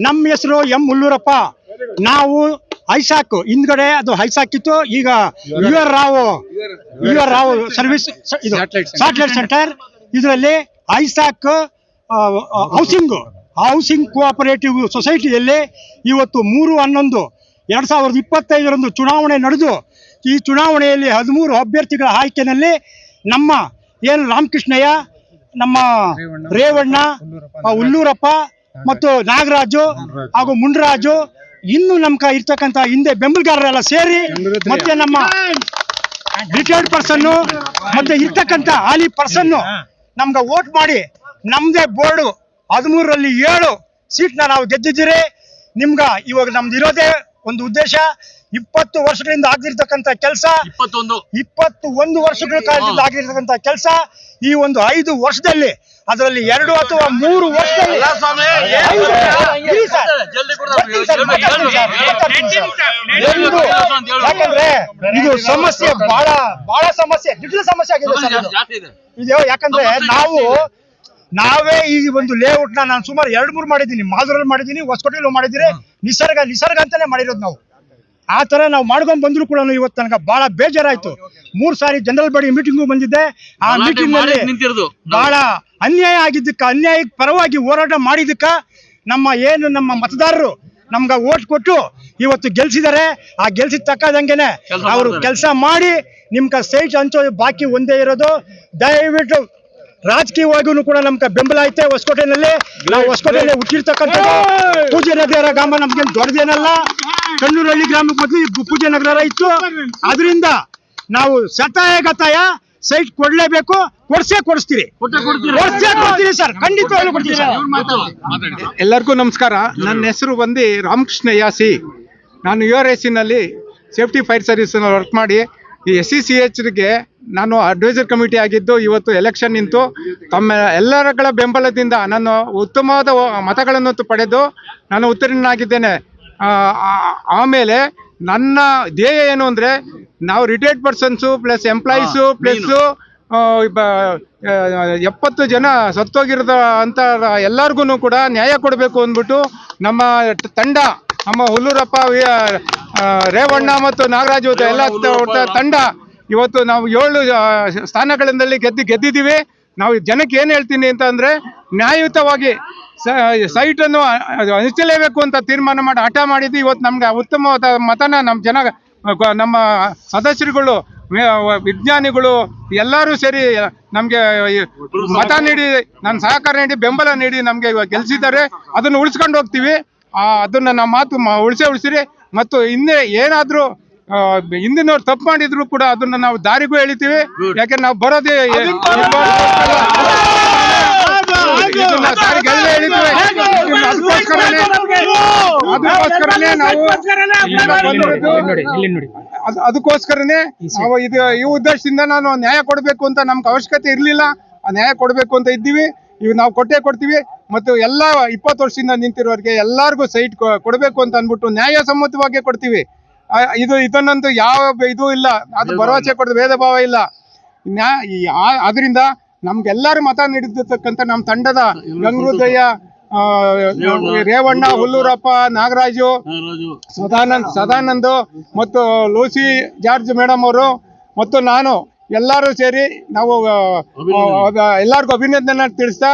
ನಮ್ಮ ಹೆಸರು ಎಂ ಹುಲ್ಲೂರಪ್ಪ. ನಾವು ಐಸಾಕ್ ಹಿಂದ್ಗಡೆ ಅದು ಐಸಾಕ್ ಇತ್ತು, ಈಗ ಯು ಆರ್ ರಾವ್ ಸರ್ವಿಸ್ ಇದು ಸ್ಯಾಟಲೈಟ್ ಸೆಂಟರ್. ಇದರಲ್ಲಿ ಐಸಾಕ್ ಹೌಸಿಂಗ್ ಕೋಆಪರೇಟಿವ್ ಸೊಸೈಟಿಯಲ್ಲಿ ಇವತ್ತು 3/11/2025 ಚುನಾವಣೆ ನಡೆದು, ಈ ಚುನಾವಣೆಯಲ್ಲಿ 13 ಅಭ್ಯರ್ಥಿಗಳ ಆಯ್ಕೆಯಲ್ಲಿ ನಮ್ಮ ಏನು ರಾಮಕೃಷ್ಣಯ್ಯ, ನಮ್ಮ ರೇವಣ್ಣ, ಹುಲ್ಲೂರಪ್ಪ ಮತ್ತು ನಾಗರಾಜು ಹಾಗೂ ಮುಂಡರಾಜು, ಇನ್ನು ನಮ್ಕ ಇರ್ತಕ್ಕಂಥ ಹಿಂದೆ ಬೆಂಬಲಗಾರರೆಲ್ಲ ಸೇರಿ, ಮತ್ತೆ ನಮ್ಮ ರಿಟೈರ್ಡ್ ಪರ್ಸನ್ ಮತ್ತೆ ಇರ್ತಕ್ಕಂಥ ಹಾಲಿ ಪರ್ಸನ್ ನಮ್ಗೆ ವೋಟ್ ಮಾಡಿ ನಮ್ದೇ ಬೋರ್ಡು 13ರಲ್ಲಿ 7 ಸೀಟ್ನ ನಾವು ಗೆದ್ದಿದ್ದೀರಿ. ನಿಮ್ಗ ಇವಾಗ ನಮ್ದು ಇರೋದೇ ಒಂದು ಉದ್ದೇಶ, 20 ವರ್ಷಗಳಿಂದ ಆಗಿರ್ತಕ್ಕಂಥ ಕೆಲಸ, 21 ವರ್ಷಗಳ ಕಾಲದಿಂದ ಆಗಿರ್ತಕ್ಕಂಥ ಕೆಲಸ ಈ ಒಂದು 5 ವರ್ಷದಲ್ಲಿ, ಅದರಲ್ಲಿ 2 ಅಥವಾ 3 ವರ್ಷದಲ್ಲಿ, ಯಾಕಂದ್ರೆ ಇದು ಸಮಸ್ಯೆ ಬಹಳ ಸಮಸ್ಯೆ, ಜಟಿಲ ಸಮಸ್ಯೆ ಆಗಿದೆ ಇದು. ಯಾಕಂದ್ರೆ ನಾವೇ ಈ ಒಂದು ಲೇಔಟ್ ನಾನು ಸುಮಾರು 2-3 ಮಾಡಿದ್ದೀನಿ, ಮಾದೂರಲ್ಲಿ ಮಾಡಿದ್ದೀನಿ, ಹೊಸಕೋಟೆಯಲ್ಲೂ ಮಾಡಿದ್ದೀನಿ, ನಿಸರ್ಗ ಅಂತಾನೆ ಮಾಡಿರೋದು ನಾವು. ಆ ತರ ನಾವು ಮಾಡ್ಕೊಂಡ್ ಬಂದ್ರು ಕೂಡ ಇವತ್ತು ನನಗೆ ಬಹಳ ಬೇಜಾರಾಯ್ತು. 3 ಸಾರಿ ಜನರಲ್ ಬಾಡಿ ಮೀಟಿಂಗು ಬಂದಿದ್ದೆ. ಆ ಮೀಟಿಂಗ್ ನಲ್ಲಿ ಬಹಳ ಅನ್ಯಾಯ ಆಗಿದ್ದಕ್ಕ, ಅನ್ಯಾಯಕ್ಕೆ ಪರವಾಗಿ ಹೋರಾಟ ಮಾಡಿದ್ದಕ್ಕ ನಮ್ಮ ಮತದಾರರು ನಮ್ಗ ಓಟ್ ಕೊಟ್ಟು ಇವತ್ತು ಗೆಲ್ಸಿದ್ದಾರೆ. ಆ ಗೆಲ್ಸಿದ ತಕ್ಕದಂಗೆನೆ ಅವರು ಕೆಲಸ ಮಾಡಿ ನಿಮ್ಗ ಸೈಟ್ ಹಂಚೋದು ಬಾಕಿ ಒಂದೇ ಇರೋದು. ದಯವಿಟ್ಟು ರಾಜಕೀಯವಾಗಿಯೂ ಕೂಡ ನಮ್ಗೆ ಬೆಂಬಲ ಐತೆ. ಹೊಸಕೋಟೆನಲ್ಲಿ ನಾವು ಹೊಸಕೋಟೆಯಲ್ಲಿ ಹುಟ್ಟಿರ್ತಕ್ಕಂಥ ಪೂಜೆ ನಗರ ಗ್ರಾಮ ನಮ್ಗೇನು ದೊಡ್ಡದೇನಲ್ಲ. ಕಣ್ಣೂರಹಳ್ಳಿ ಗ್ರಾಮಕ್ಕೆ ಮೊದಲು ಪೂಜೆ ನಗರ ಇತ್ತು. ಅದರಿಂದ ನಾವು ಗತಾಯ ಸೈಟ್ ಕೊಡ್ಲೇಬೇಕು, ಕೊಡಿಸ್ತೀರಿ ಸರ್, ಖಂಡಿತವಾಗ್ಲೂ ಕೊಡ್ತೀವಿ ಸರ್. ಎಲ್ಲರಿಗೂ ನಮಸ್ಕಾರ. ನನ್ನ ಹೆಸರು ಬಂದು ರಾಮಕೃಷ್ಣಯ್ಯ ಸಿ. ನಾನು URAC ನಲ್ಲಿ ಸೇಫ್ಟಿ ಫೈರ್ ಸರ್ವಿಸ್ ವರ್ಕ್ ಮಾಡಿ ಈ SCCHಗೆ ನಾನು ಅಡ್ವೈಸರ್ ಕಮಿಟಿ ಆಗಿದ್ದು. ಇವತ್ತು ಎಲೆಕ್ಷನ್ ನಿಂತು ತಮ್ಮ ಎಲ್ಲರ ಬೆಂಬಲದಿಂದ ನಾನು ಉತ್ತಮವಾದ ಮತಗಳನ್ನು ಪಡೆದು ನಾನು ಉತ್ತೀರ್ಣನಾಗಿದ್ದೇನೆ. ಆಮೇಲೆ ನನ್ನ ಧ್ಯೇಯ ಏನು ಅಂದರೆ, ನಾವು retired persons plus employees plus 70 ಜನ ಸತ್ತೋಗಿರೋದ ಅಂತ ಎಲ್ಲರಿಗೂ ಕೂಡ ನ್ಯಾಯ ಕೊಡಬೇಕು ಅಂದ್ಬಿಟ್ಟು ನಮ್ಮ ತಂಡ, ನಮ್ಮ ಹುಲ್ಲೂರಪ್ಪ, ರೇವಣ್ಣ ಮತ್ತು ನಾಗರಾಜು ಎಲ್ಲ ತಂಡ ಇವತ್ತು ನಾವು 7 ಸ್ಥಾನಗಳಿಂದಲ್ಲಿ ಗೆದ್ದಿದ್ದೀವಿ. ನಾವು ಜನಕ್ಕೆ ಏನು ಹೇಳ್ತೀನಿ ಅಂತ ಅಂದರೆ, ನ್ಯಾಯಯುತವಾಗಿ ಸೈಟನ್ನು ಹಂಚಲೇಬೇಕು ಅಂತ ತೀರ್ಮಾನ ಮಾಡಿ ಹಠ ಮಾಡಿದ್ದು. ಇವತ್ತು ನಮ್ಗೆ ಉತ್ತಮವಾದ ಮತನ ನಮ್ಮ ಸದಸ್ಯರುಗಳು, ವಿಜ್ಞಾನಿಗಳು ಎಲ್ಲರೂ ಸೇರಿ ನಮಗೆ ಮತ ನೀಡಿ, ನನ್ನ ಸಹಕಾರ ನೀಡಿ, ಬೆಂಬಲ ನೀಡಿ ನಮಗೆ ಗೆಲ್ಲಿಸಿದ್ದಾರೆ. ಅದನ್ನು ಉಳಿಸ್ಕೊಂಡು ಹೋಗ್ತೀವಿ. ಅದನ್ನು ನಮ್ಮ ಮಾತು ಉಳಿಸಿರಿ. ಮತ್ತು ಹಿಂದೆ ಏನಾದರೂ ಹಿಂದಿನವ್ರು ತಪ್ಪು ಮಾಡಿದ್ರು ಕೂಡ ಅದನ್ನ ನಾವು ದಾರಿಗೂ ಎಳಿತೀವಿ. ಯಾಕೆಂದ್ರೆ ನಾವು ಬರೋದೇ ಅದಕ್ಕೋಸ್ಕರನೇ ಈ ಉದ್ದೇಶದಿಂದ ನಾನು ನ್ಯಾಯ ಕೊಡಬೇಕು ಅಂತ ನಮ್ಗೆ ಅವಶ್ಯಕತೆ ಇರಲಿಲ್ಲ. ಆ ನ್ಯಾಯ ಕೊಡಬೇಕು ಅಂತ ಇದ್ದೀವಿ. ಇವು ನಾವು ಕೊಡ್ತೀವಿ. ಮತ್ತು ಎಲ್ಲ 20 ವರ್ಷದಿಂದ ನಿಂತಿರೋರಿಗೆ ಎಲ್ಲರಿಗೂ ಸೈಟ್ ಕೊಡಬೇಕು ಅಂತ ಅಂದ್ಬಿಟ್ಟು ನ್ಯಾಯಸಮ್ಮತವಾಗಿ ಕೊಡ್ತೀವಿ. ಇದನ್ನಂತೂ ಯಾವ ಇದು ಇಲ್ಲ, ಅದು ಭರವಸೆ ಕೊಡೋದು ಭೇದ ಭಾವ ಇಲ್ಲ. ಅದರಿಂದ ನಮ್ಗೆಲ್ಲರೂ ಮತ ನೀಡಿರ್ತಕ್ಕಂಥ ನಮ್ಮ ತಂಡದ ಗಂಗೃದಯ್ಯ, ರೇವಣ್ಣ, ಹುಲ್ಲೂರಪ್ಪ, ನಾಗರಾಜು, ಸದಾನಂದ್ ಮತ್ತು ಲೂಸಿ ಜಾರ್ಜ್ ಮೇಡಮ್ ಅವರು ಮತ್ತು ನಾನು ಎಲ್ಲರೂ ಸೇರಿ ನಾವು ಎಲ್ಲರಿಗೂ ಅಭಿನಂದನೆ ತಿಳಿಸ್ತಾ,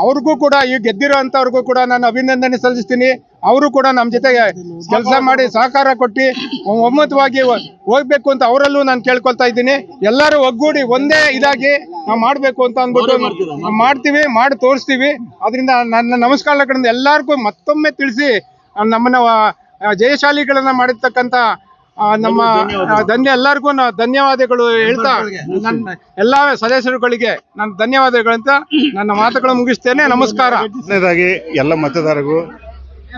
ಅವ್ರಿಗೂ ಕೂಡ ಈ ಗೆದ್ದಿರೋ ಅಂಥವ್ರಿಗೂ ಕೂಡ ನಾನು ಅಭಿನಂದನೆ ಸಲ್ಲಿಸ್ತೀನಿ. ಅವರು ಕೂಡ ನಮ್ಮ ಜೊತೆಗೆ ಕೆಲಸ ಮಾಡಿ ಸಹಕಾರ ಕೊಟ್ಟು ಒಮ್ಮತವಾಗಿ ಹೋಗ್ಬೇಕು ಅಂತ ಅವರಲ್ಲೂ ನಾನು ಕೇಳ್ಕೊಳ್ತಾ ಇದ್ದೀನಿ. ಎಲ್ಲರೂ ಒಗ್ಗೂಡಿ ಒಂದೇ ಇದಾಗಿ ನಾವು ಮಾಡಬೇಕು ಅಂತ ಅಂದ್ಬಿಟ್ಟು ಮಾಡ್ತೀವಿ, ಮಾಡಿ ತೋರಿಸ್ತೀವಿ. ಅದರಿಂದ ನನ್ನ ನಮಸ್ಕಾರಗಳಿಂದ ಎಲ್ಲರಿಗೂ ಮತ್ತೊಮ್ಮೆ ತಿಳಿಸಿ ನಮ್ಮನ್ನ ಜಯಶಾಲಿಗಳನ್ನ ಮಾಡಿರ್ತಕ್ಕಂಥ ನಮ್ಮ ಎಲ್ಲರಿಗೂ ಧನ್ಯವಾದಗಳು ಹೇಳ್ತಾ, ನನ್ನ ಎಲ್ಲ ಸದಸ್ಯರುಗಳಿಗೆ ನಾನು ಧನ್ಯವಾದಗಳಂತ ನನ್ನ ಮಾತುಗಳು ಮುಗಿಸ್ತೇನೆ. ನಮಸ್ಕಾರ. ಮೊದಲನೇದಾಗಿ ಎಲ್ಲ ಮತದಾರರಿಗೂ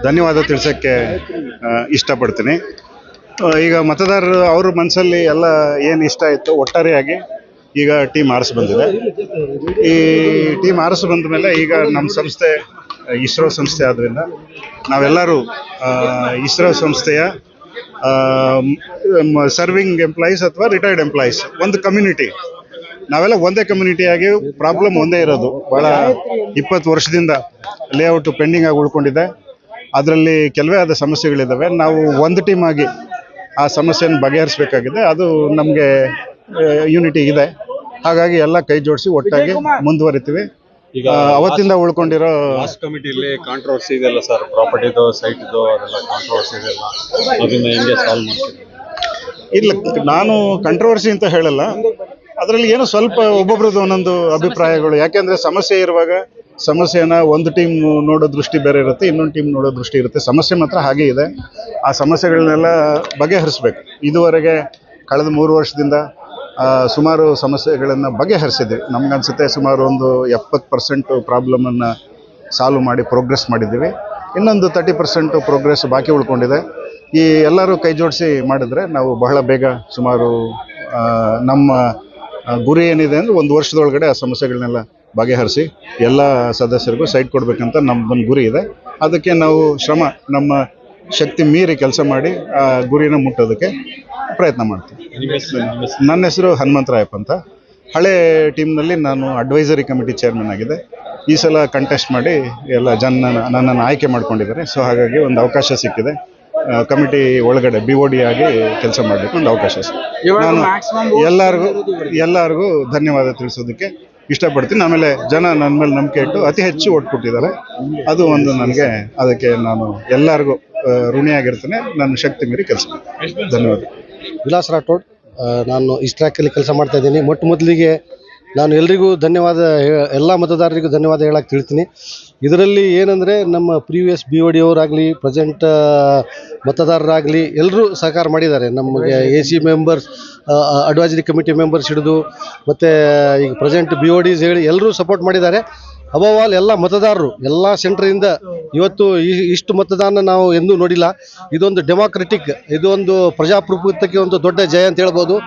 ಧನ್ಯವಾದ ತಿಳಿಸೋಕ್ಕೆ ಇಷ್ಟಪಡ್ತೀನಿ. ಈಗ ಮತದಾರರು ಅವ್ರ ಮನಸ್ಸಲ್ಲಿ ಎಲ್ಲ ಏನು ಇಷ್ಟ ಇತ್ತು ಒಟ್ಟಾರೆಯಾಗಿ ಈಗ ಟೀಮ್ ಆರಿಸಿ ಬಂದಿದೆ. ಈ ಟೀಮ್ ಆರಿಸಿ ಬಂದ ಮೇಲೆ ಈಗ ನಮ್ಮ ಸಂಸ್ಥೆ ಇಸ್ರೋ ಸಂಸ್ಥೆ ಆದ್ದರಿಂದ ನಾವೆಲ್ಲರೂ ಇಸ್ರೋ ಸಂಸ್ಥೆಯ ಸರ್ವಿಂಗ್ ಎಂಪ್ಲಾಯೀಸ್ ಅಥವಾ ರಿಟೈರ್ಡ್ ಎಂಪ್ಲಾಯೀಸ್, ಒಂದು ಕಮ್ಯುನಿಟಿ, ನಾವೆಲ್ಲ ಒಂದೇ ಕಮ್ಯುನಿಟಿಯಾಗಿ ಪ್ರಾಬ್ಲಮ್ ಒಂದೇ ಇರೋದು. ಭಾಳ 20 ವರ್ಷದಿಂದ ಲೇಔಟ್ ಪೆಂಡಿಂಗ್ ಆಗಿ ಉಳ್ಕೊಂಡಿದೆ. ಅದರಲ್ಲಿ ಕೆಲವೇ ಆದ ಸಮಸ್ಯೆಗಳಿದ್ದಾವೆ. ನಾವು ಒಂದು ಟೀಮ್ ಆಗಿ ಆ ಸಮಸ್ಯೆಯನ್ನು ಬಗೆಹರಿಸಬೇಕಾಗಿದೆ. ಅದು ನಮಗೆ ಯೂನಿಟಿ ಇದೆ. ಹಾಗಾಗಿ ಎಲ್ಲ ಕೈ ಜೋಡಿಸಿ ಒಟ್ಟಾಗಿ ಮುಂದುವರಿತೀವಿ. ಈಗ ಅವತ್ತಿಂದ ಉಳ್ಕೊಂಡಿರೋ ಲಾಸ್ಟ್ ಕಮಿಟಿಯಲ್ಲಿ ಕಾಂಟ್ರವರ್ಸಿ ಇದೆಲ್ಲ ಸರ್, ಪ್ರಾಪರ್ಟಿದು ಸೈಟ್ದು ಅದೆಲ್ಲ ಕಾಂಟ್ರವರ್ಸಿ ಇದೆಲ್ಲ, ಅದನ್ನ ಹೆಂಗೆ ಸಾಲ್ವ್ ಮಾಡ್ತೀವಿ? ಇಲ್ಲ, ನಾನು ಕಂಟ್ರವರ್ಸಿ ಅಂತ ಹೇಳಲ್ಲ. ಅದರಲ್ಲಿ ಏನೋ ಸ್ವಲ್ಪ ಒಬ್ಬೊಬ್ರದ್ದು ಒಂದೊಂದು ಅಭಿಪ್ರಾಯಗಳು. ಯಾಕೆಂದ್ರೆ ಸಮಸ್ಯೆ ಇರುವಾಗ ಸಮಸ್ಯೆನ ಒಂದು ಟೀಮ್ ನೋಡೋ ದೃಷ್ಟಿ ಬೇರೆ ಇರುತ್ತೆ, ಇನ್ನೊಂದು ಟೀಮ್ ನೋಡೋ ದೃಷ್ಟಿ ಇರುತ್ತೆ. ಸಮಸ್ಯೆ ಮಾತ್ರ ಹಾಗೆ ಇದೆ. ಆ ಸಮಸ್ಯೆಗಳನ್ನೆಲ್ಲ ಬಗೆಹರಿಸ್ಬೇಕು. ಇದುವರೆಗೆ ಕಳೆದ 3 ವರ್ಷದಿಂದ ಸುಮಾರು ಸಮಸ್ಯೆಗಳನ್ನು ಬಗೆಹರಿಸಿದ್ವಿ. ನಮ್ಗನ್ಸುತ್ತೆ ಸುಮಾರು ಒಂದು 70% ಪ್ರಾಬ್ಲಮನ್ನು ಸಾಲ್ವ್ ಮಾಡಿ ಪ್ರೋಗ್ರೆಸ್ ಮಾಡಿದ್ದೀವಿ. ಇನ್ನೊಂದು 30% ಪ್ರೋಗ್ರೆಸ್ ಬಾಕಿ ಉಳ್ಕೊಂಡಿದೆ. ಈ ಎಲ್ಲರೂ ಕೈ ಜೋಡಿಸಿ ಮಾಡಿದ್ರೆ ನಾವು ಬಹಳ ಬೇಗ ಸುಮಾರು ನಮ್ಮ ಗುರಿ ಏನಿದೆ ಅಂದರೆ 1 ವರ್ಷದೊಳಗಡೆ ಆ ಸಮಸ್ಯೆಗಳನ್ನೆಲ್ಲ ಬಗೆಹರಿಸಿ ಎಲ್ಲ ಸದಸ್ಯರಿಗೂ ಸೈಟ್ ಕೊಡಬೇಕಂತ ನಮ್ಮದೊಂದು ಗುರಿ ಇದೆ. ಅದಕ್ಕೆ ನಾವು ನಮ್ಮ ಶಕ್ತಿ ಮೀರಿ ಕೆಲಸ ಮಾಡಿ ಆ ಗುರಿನ ಮುಟ್ಟೋದಕ್ಕೆ ಪ್ರಯತ್ನ ಮಾಡ್ತೀವಿ. ನನ್ನ ಹೆಸರು ಹನುಮಂತರಾಯಪ್ಪ ಅಂತ. ಹಳೆ ಟೀಮ್ನಲ್ಲಿ ನಾನು ಅಡ್ವೈಸರಿ ಕಮಿಟಿ ಚೇರ್ಮನ್ ಆಗಿದೆ. ಈ ಸಲ ಕಂಟೆಸ್ಟ್ ಮಾಡಿ ಎಲ್ಲ ನನ್ನನ್ನು ಆಯ್ಕೆ ಮಾಡ್ಕೊಂಡಿದ್ದಾರೆ. ಸೊ ಹಾಗಾಗಿ ಒಂದು ಅವಕಾಶ ಸಿಕ್ಕಿದೆ. ಕಮಿಟಿ ಒಳಗಡೆ BOD ಆಗಿ ಕೆಲಸ ಮಾಡಲಿಕ್ಕೆ ಒಂದು ಅವಕಾಶ ಸಿಕ್ಕಿದೆ. ನಾನು ಎಲ್ಲರಿಗೂ ಧನ್ಯವಾದ ತಿಳಿಸೋದಕ್ಕೆ ಇಷ್ಟಪಡ್ತೀನಿ. ಆಮೇಲೆ ಜನ ನನ್ನ ಮೇಲೆ ನಂಬಿಕೆ ಇಟ್ಟು ಅತಿ ಹೆಚ್ಚು ಓಟ್ ಕೊಟ್ಟಿದ್ದಾರೆ. ಅದು ಒಂದು ನನಗೆ, ಅದಕ್ಕೆ ನಾನು ಎಲ್ಲರಿಗೂ ಋಣಿಯಾಗಿರ್ತೇನೆ. ನನ್ನ ಶಕ್ತಿ ಮೀರಿ ಕೆಲಸ ಮಾಡ್ತೀನಿ. ಧನ್ಯವಾದ. ವಿಲಾಸ್ ರಾಠೋಡ್, ನಾನು ಈ ಟ್ರ್ಯಾಕಲ್ಲಿ ಕೆಲಸ ಮಾಡ್ತಾ ಇದ್ದೀನಿ. ಮೊದಲಿಗೆ ನಾನು ಎಲ್ರಿಗೂ ಧನ್ಯವಾದ, ಎಲ್ಲ ಮತದಾರರಿಗೂ ಧನ್ಯವಾದ ಹೇಳಕ್ಕೆ ತಿಳ್ತೀನಿ. ಇದರಲ್ಲಿ ಏನಂದರೆ ನಮ್ಮ ಪ್ರೀವಿಯಸ್ BOD ಅವರಾಗಲಿ, ಪ್ರೆಸೆಂಟ್ ಮತದಾರರಾಗಲಿ ಎಲ್ಲರೂ ಸಹಕಾರ ಮಾಡಿದ್ದಾರೆ. ನಮಗೆ AC members, advisory committee members ಹಿಡಿದು ಮತ್ತು ಈಗ ಪ್ರೆಸೆಂಟ್ BODs ಹೇಳಿ ಎಲ್ಲರೂ ಸಪೋರ್ಟ್ ಮಾಡಿದ್ದಾರೆ. ಅಬವ್ ಆಲ್ ಎಲ್ಲ ಮತದಾರರು ಎಲ್ಲ ಸೆಂಟ್ರಿಂದ ಇವತ್ತು ಇಷ್ಟು ಮತದಾನ ನಾವು ಎಂದೂ ನೋಡಿಲ್ಲ. ಇದೊಂದು ಡೆಮಾಕ್ರೆಟಿಕ್, ಇದೊಂದು ಪ್ರಜಾಪ್ರಭುತ್ವಕ್ಕೆ ಒಂದು ದೊಡ್ಡ ಜಯ ಅಂತ ಹೇಳ್ಬೋದು.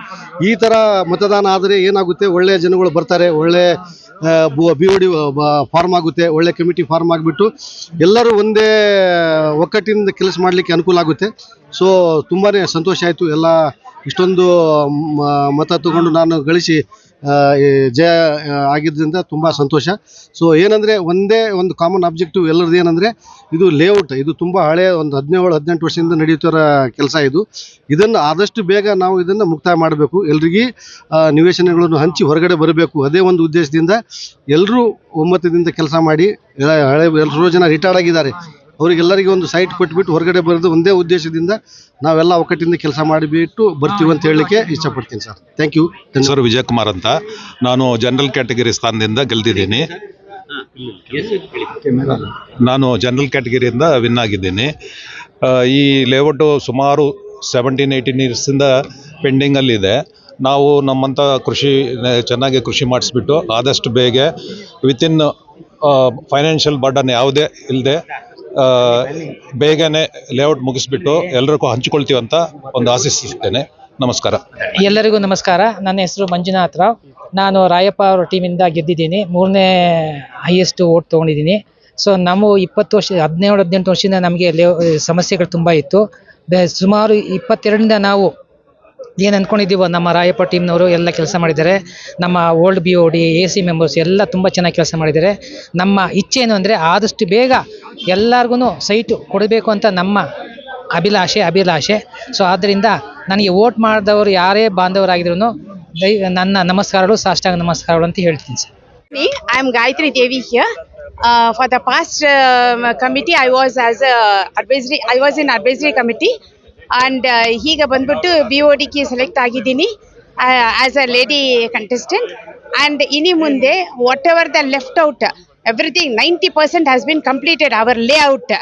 ಈ ಥರ ಮತದಾನ ಆದರೆ ಏನಾಗುತ್ತೆ, ಒಳ್ಳೆಯ ಜನಗಳು ಬರ್ತಾರೆ, ಒಳ್ಳೆ BOD ಫಾರ್ಮ್ ಆಗುತ್ತೆ, ಒಳ್ಳೆ ಕಮಿಟಿ ಫಾರ್ಮ್ ಆಗಿಬಿಟ್ಟು ಎಲ್ಲರೂ ಒಂದೇ ಒಕ್ಕಟ್ಟಿನಿಂದ ಕೆಲಸ ಮಾಡಲಿಕ್ಕೆ ಅನುಕೂಲ ಆಗುತ್ತೆ. ಸೊ ತುಂಬಾ ಸಂತೋಷ ಆಯಿತು. ಎಲ್ಲ ಇಷ್ಟೊಂದು ಮತ ತಗೊಂಡು ನಾನು ಗಳಿಸಿ ಜಯ ಆಗಿದ್ದರಿಂದ ತುಂಬ ಸಂತೋಷ. ಸೊ ಏನಂದರೆ ಒಂದೇ ಒಂದು ಕಾಮನ್ ಆಬ್ಜೆಕ್ಟಿವ್ ಎಲ್ಲರದ್ದು ಏನಂದರೆ ಇದು ಲೇಔಟ್. ಇದು ತುಂಬ ಹಳೆಯ ಒಂದು 17-18 ವರ್ಷದಿಂದ ನಡೆಯುತ್ತಿರೋ ಕೆಲಸ ಇದು. ಇದನ್ನು ಆದಷ್ಟು ಬೇಗ ನಾವು ಇದನ್ನು ಮುಕ್ತಾಯ ಮಾಡಬೇಕು. ಎಲ್ರಿಗೂ ನಿವೇಶನಗಳನ್ನು ಹಂಚಿ ಹೊರಗಡೆ ಬರಬೇಕು. ಅದೇ ಒಂದು ಉದ್ದೇಶದಿಂದ ಎಲ್ಲರೂ ಒಮ್ಮತದಿಂದ ಕೆಲಸ ಮಾಡಿ, ಎಷ್ಟೋ ಜನ ರಿಟೈರ್ಡ್ ಆಗಿದ್ದಾರೆ, ಅವರಿಗೆಲ್ಲರಿಗೂ ಒಂದು ಸೈಟ್ ಕೊಟ್ಬಿಟ್ಟು ಹೊರಗಡೆ ಬರೋದು ಒಂದೇ ಉದ್ದೇಶದಿಂದ ನಾವೆಲ್ಲ ಒಕ್ಕಟ್ಟಿಂದ ಕೆಲಸ ಮಾಡಿಬಿಟ್ಟು ಬರ್ತೀವಿ ಅಂತ ಹೇಳಲಿಕ್ಕೆ ಇಷ್ಟಪಡ್ತೀನಿ sir. Thank you. Sir Vijay Kumar ಅಂತ. ನಾನು ಜನರಲ್ ಕ್ಯಾಟಗರಿ ಸ್ಥಾನದಿಂದ ಗೆಲ್ದಿದ್ದೀನಿ. ನಾನು ಜನರಲ್ ಕ್ಯಾಟಗರಿಯಿಂದ ವಿನ್ ಆಗಿದ್ದೀನಿ. ಈ ಲೇಔಟು ಸುಮಾರು 17-18 ಇಯರ್ಸಿಂದ ಪೆಂಡಿಂಗಲ್ಲಿದೆ. ನಾವು ನಮ್ಮಂಥ ಚೆನ್ನಾಗಿ ಕೃಷಿ ಮಾಡಿಸ್ಬಿಟ್ಟು ಆದಷ್ಟು ಬೇಗ ವಿತಿನ್ ಫೈನಾನ್ಷಿಯಲ್ ಬರ್ಡನ್ ಯಾವುದೇ ಇಲ್ಲದೆ ಬೇಗನೆ ಲೇಔಟ್ ಮುಗಿಸ್ಬಿಟ್ಟು ಎಲ್ಲರಿಗೂ ಹಂಚಿಕೊಳ್ತೀವಿ ಅಂತ ಒಂದು ಆಶಿಸುತ್ತೇನೆ. ನಮಸ್ಕಾರ. ಎಲ್ಲರಿಗೂ ನಮಸ್ಕಾರ. ನನ್ನ ಹೆಸರು ಮಂಜುನಾಥ್ ರಾವ್. ನಾನು ರಾಯಪ್ಪ ಅವರ ಟೀಮಿಂದ ಗೆದ್ದಿದ್ದೀನಿ. 3ನೇ ಹೈಯೆಸ್ಟ್ ಓಟ್ ತೊಗೊಂಡಿದ್ದೀನಿ. ಸೊ ನಾವು 20 ವರ್ಷ 17-18 ವರ್ಷದಿಂದ ನಮಗೆ ಸಮಸ್ಯೆಗಳು ತುಂಬ ಇತ್ತು. ಸುಮಾರು 22ರಿಂದ ನಾವು ಏನು ಅಂದ್ಕೊಂಡಿದ್ದೀವೋ ನಮ್ಮ ರಾಯಪ್ಪ ಟೀಮ್ನವರು ಎಲ್ಲ ಕೆಲಸ ಮಾಡಿದ್ದಾರೆ. ನಮ್ಮ ಓಲ್ಡ್ BOD AC ಮೆಂಬರ್ಸ್ ಎಲ್ಲ ತುಂಬ ಚೆನ್ನಾಗಿ ಕೆಲಸ ಮಾಡಿದ್ದಾರೆ. ನಮ್ಮ ಇಚ್ಛೆ ಏನು ಅಂದರೆ ಆದಷ್ಟು ಬೇಗ ಎಲ್ಲರಿಗೂ ಸೈಟು ಕೊಡಬೇಕು ಅಂತ ನಮ್ಮ ಅಭಿಲಾಷೆ. ಸೊ ಆದ್ದರಿಂದ ನನಗೆ ವೋಟ್ ಮಾಡಿದವರು ಯಾರೇ ಬಾಂಧವರಾಗಿದ್ರು ನನ್ನ ನಮಸ್ಕಾರಗಳು, ಸಾಷ್ಟಾಂಗ ನಮಸ್ಕಾರಗಳು ಅಂತ ಹೇಳ್ತೀನಿ sir. I am Gayatri Devi here. For the past committee, I was in advisory committee, and ಈಗ ಬಂದ್ಬಿಟ್ಟು BOD ಗೆ ಸೆಲೆಕ್ಟ್ ಆಗಿದ್ದೀನಿ as a lady contestant. And ಇನ್ನು ಮುಂದೆ whatever the left out everything 90% has been completed. Our layout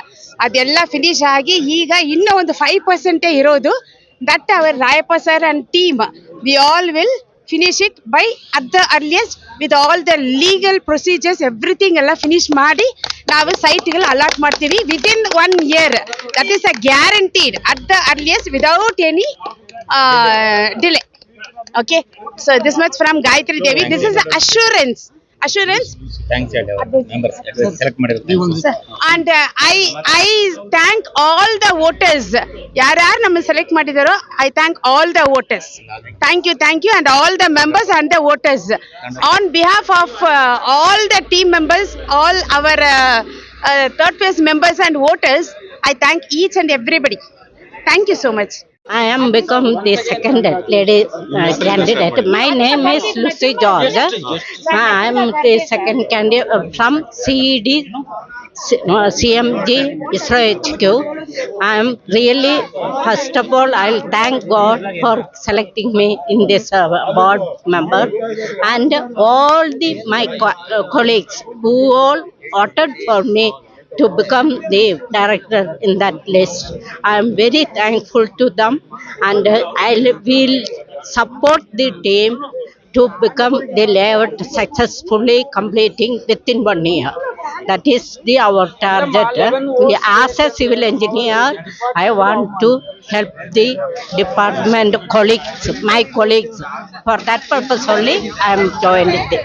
ಅದೆಲ್ಲ finish ಆಗಿ ಈಗ ಇನ್ನೂ ಒಂದು 5% ಇರೋದು. That our Rayappa sir and team we all will finish it by at the earliest with all the legal procedures, everything ಎಲ್ಲ finish ಮಾಡಿ ನಾವು ಸೈಟ್ಗಳು allot ಮಾಡ್ತೀವಿ within 1 year. That is a guaranteed at the earliest without any delay. Okay, so this much from Gayatri Devi. This is assurance. Thanks members select ಮಾಡಿದ್ರು. And I thank all the voters. ಯಾರ್ಯಾರು ನಮ್ಮ select ಮಾಡಿದಾರೋ I thank all the voters. Thank you and all the members and the voters. On behalf of all the team members, all our third phase members and voters, I thank each and everybody. Thank you so much. I am become the second lady candidate. My name is Lucy George. I am the second candidate from CED CMG ISRO HQ. I am really, first of all, I'll thank God for selecting me in this board member, and all my colleagues who all voted for me to become the director in that list. I am very thankful to them, and I will support the team to become the layout successfully completing within 1 year. That is our target. As a civil engineer, I want to help the department colleagues, my colleagues. For that purpose only, I am joined it.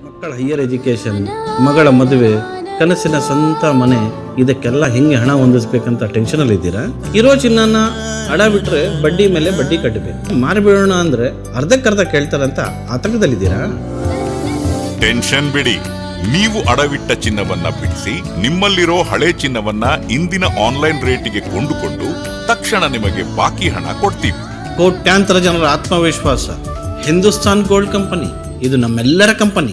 ಮಕ್ಕಳ higher education, ಮಗಳ ಮದುವೆ, ಕನಸಿನ ಸ್ವಂತ ಮನೆ, ಇದಕ್ಕೆಲ್ಲ ಹೆಂಗೆ ಹಣ ಹೊಂದಿಸ್ಬೇಕಂತ ಟೆನ್ಷನಲ್ಲಿ ಇದ್ದೀರಾ? ಇರೋ ಚಿನ್ನನ ಅಡ ಬಿಟ್ರೆ ಬಡ್ಡಿ ಮೇಲೆ ಬಡ್ಡಿ ಕಟ್ಟಬೇಕು. ಮಾರಿಬಿಡೋಣ ಅಂದ್ರೆ ಅರ್ಧಕ್ಕರ್ಧ ಕೇಳ್ತಾರಂತ ಆತಂಕದಲ್ಲಿದ್ದೀರಾ? ಟೆನ್ಷನ್ ಬಿಡಿ, ನೀವು ಅಡವಿಟ್ಟ ಚಿನ್ನವನ್ನ ಬಿಡಿಸಿ ನಿಮ್ಮಲ್ಲಿರೋ ಹಳೆ ಚಿನ್ನವನ್ನ ಇಂದಿನ ಆನ್ಲೈನ್ ರೇಟಿಗೆ ಕೊಂಡುಕೊಂಡು ತಕ್ಷಣ ನಿಮಗೆ ಬಾಕಿ ಹಣ ಕೊಡ್ತೀವಿ. ಕೋಟ್ಯಾಂತರ ಜನರ ಆತ್ಮವಿಶ್ವಾಸ ಹಿಂದೂಸ್ತಾನ್ ಗೋಲ್ಡ್ ಕಂಪನಿ, ಇದು ನಮ್ಮೆಲ್ಲರ ಕಂಪನಿ.